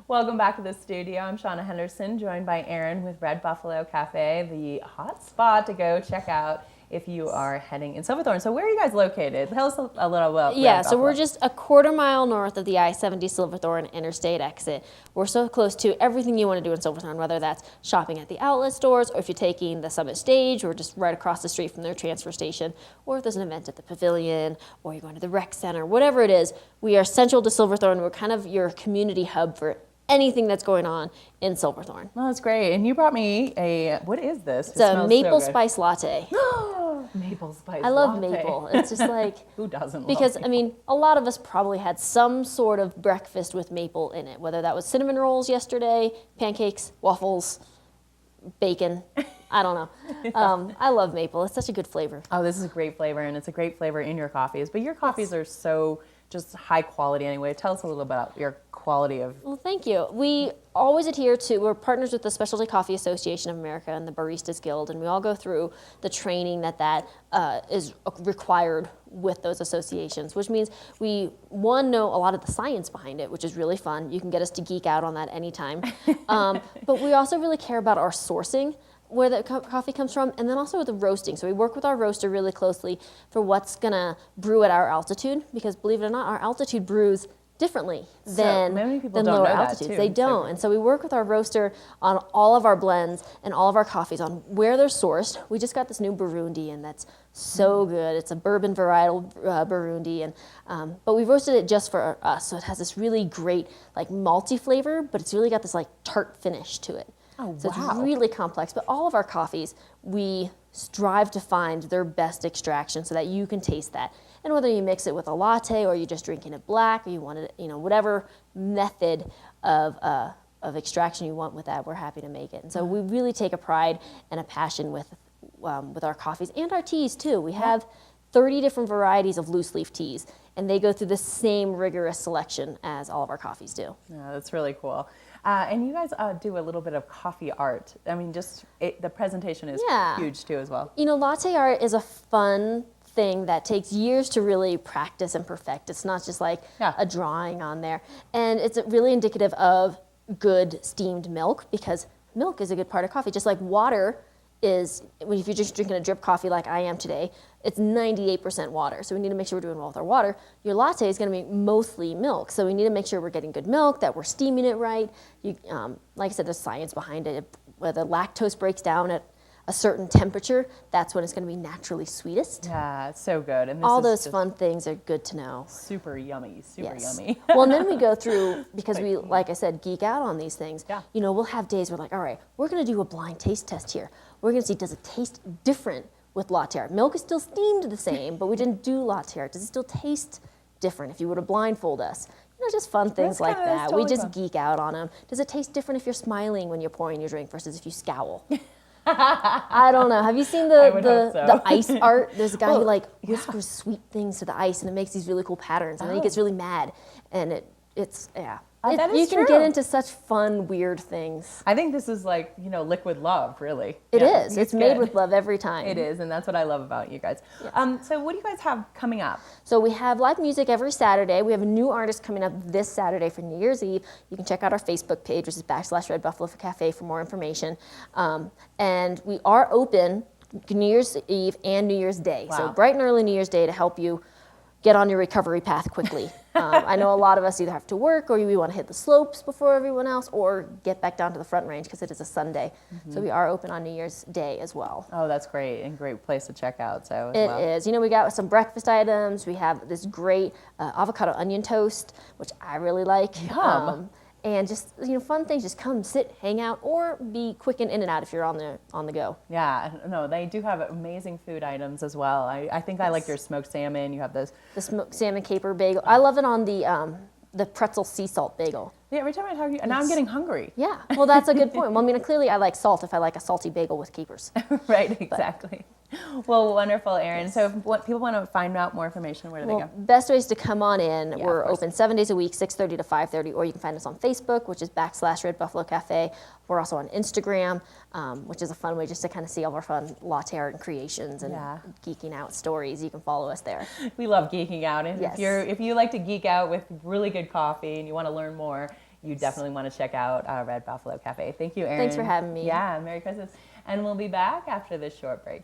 Welcome back to the studio. I'm Shauna Henderson, joined by Erin with Red Buffalo Cafe, the hot spot to go check out if you are heading in Silverthorne. So where are you guys located? Tell us a little about Red So Buffalo. we're just a quarter mile north of the I-70 Silverthorne interstate exit. We're so close to everything you want to do in Silverthorne, whether that's shopping at the outlet stores, or if you're taking the Summit Stage, or just right across the street from their transfer station, or if there's an event at the Pavilion, or you're going to the rec center, whatever it is, we are central to Silverthorne. We're kind of your community hub for anything that's going on in Silverthorne. Well, that's great. And you brought me what is this? It's a maple spice latte. Maple spice I love latte. maple. It's just like, who doesn't because, love I mean, a lot of us probably had some sort of breakfast with maple in it, whether that was cinnamon rolls yesterday, pancakes, waffles, bacon. I don't know. I love maple. It's such a good flavor. Oh, this is a great flavor, and it's a great flavor in your coffees. But your coffees are so just high quality anyway. Tell us a little about your quality of... Well, thank you. We always adhere to, we're partners with the Specialty Coffee Association of America and the Baristas Guild, and we all go through the training that is required with those associations, which means we, one, know a lot of the science behind it, which is really fun. You can get us to geek out on that anytime. But we also really care about our sourcing, where the coffee comes from, and then also the roasting. So we work with our roaster really closely for what's gonna brew at our altitude, because believe it or not, our altitude brews differently than lower altitudes. They don't. And so we work with our roaster on all of our blends and all of our coffees on where they're sourced. We just got this new Burundi, and that's so good. It's a bourbon varietal Burundi, and but we roasted it just for us, so it has this really great like malty flavor, but it's really got this like tart finish to it. Oh, so wow. It's really complex, but all of our coffees, we strive to find their best extraction so that you can taste that. And whether you mix it with a latte or you're just drinking it black, or you want it, whatever method of extraction you want with that, we're happy to make it. And so we really take a pride and a passion with our coffees and our teas too. We have 30 different varieties of loose leaf teas, and they go through the same rigorous selection as all of our coffees do. Yeah, that's really cool. And you guys do a little bit of coffee art. I mean, the presentation is huge too as well. Latte art is a fun thing that takes years to really practice and perfect. It's not just like a drawing on there. And it's really indicative of good steamed milk, because milk is a good part of coffee. Just like water is, if you're just drinking a drip coffee like I am today, it's 98% water. So we need to make sure we're doing well with our water. Your latte is going to be mostly milk. So we need to make sure we're getting good milk, that we're steaming it right. Like I said, there's science behind it. Whether lactose breaks down at a certain temperature, that's when it's going to be naturally sweetest. Yeah, it's so good. And all those fun things are good to know. Super yummy, super yummy. Well, and then we go through, because we, like I said, geek out on these things. Yeah. We'll have days where like, all right, we're going to do a blind taste test here. We're going to see, does it taste different with latte art? Milk is still steamed the same, but we didn't do latte art. Does it still taste different if you were to blindfold us? Just fun things like that. Totally we just geek out on them. Does it taste different if you're smiling when you're pouring your drink versus if you scowl? I don't know. Have you seen the ice art? There's a guy who like whispers sweet things to the ice, and it makes these really cool patterns, and then he gets really mad, and it's you can get into such fun, weird things. I think this is like, liquid love, really. It is. It's made with love every time. It is, and that's what I love about you guys. Yes. So what do you guys have coming up? So we have live music every Saturday. We have a new artist coming up this Saturday for New Year's Eve. You can check out our Facebook page, which is /Red Buffalo Cafe, for more information. And we are open New Year's Eve and New Year's Day. Wow. So bright and early New Year's Day to help you get on your recovery path quickly. I know a lot of us either have to work, or we want to hit the slopes before everyone else, or get back down to the Front Range because it is a Sunday. Mm-hmm. So we are open on New Year's Day as well. Oh, that's great, and great place to check out. So it is. We got some breakfast items. We have this great avocado onion toast, which I really like. Yum. And just fun things. Just come, sit, hang out, or be quick and in and out if you're on the go. Yeah, no, they do have amazing food items as well. I think I like your smoked salmon. You have the smoked salmon caper bagel. I love it on the pretzel sea salt bagel. Yeah, every time I talk to you, and now I'm getting hungry. Yeah, well, that's a good point. Well, clearly I like salt if I like a salty bagel with capers. Right, exactly. Well, wonderful, Erin. Yes. So if people want to find out more information, where do they go? Best ways to come on in. Yeah, we're open 7 days a week, 6:30 to 5:30, or you can find us on Facebook, which is /Red Buffalo Cafe. We're also on Instagram, which is a fun way just to kind of see all of our fun latte art and creations and geeking out stories. You can follow us there. We love geeking out, and if you like to geek out with really good coffee and you want to learn more, you definitely want to check out Red Buffalo Cafe. Thank you, Erin. Thanks for having me. Yeah, Merry Christmas. And we'll be back after this short break.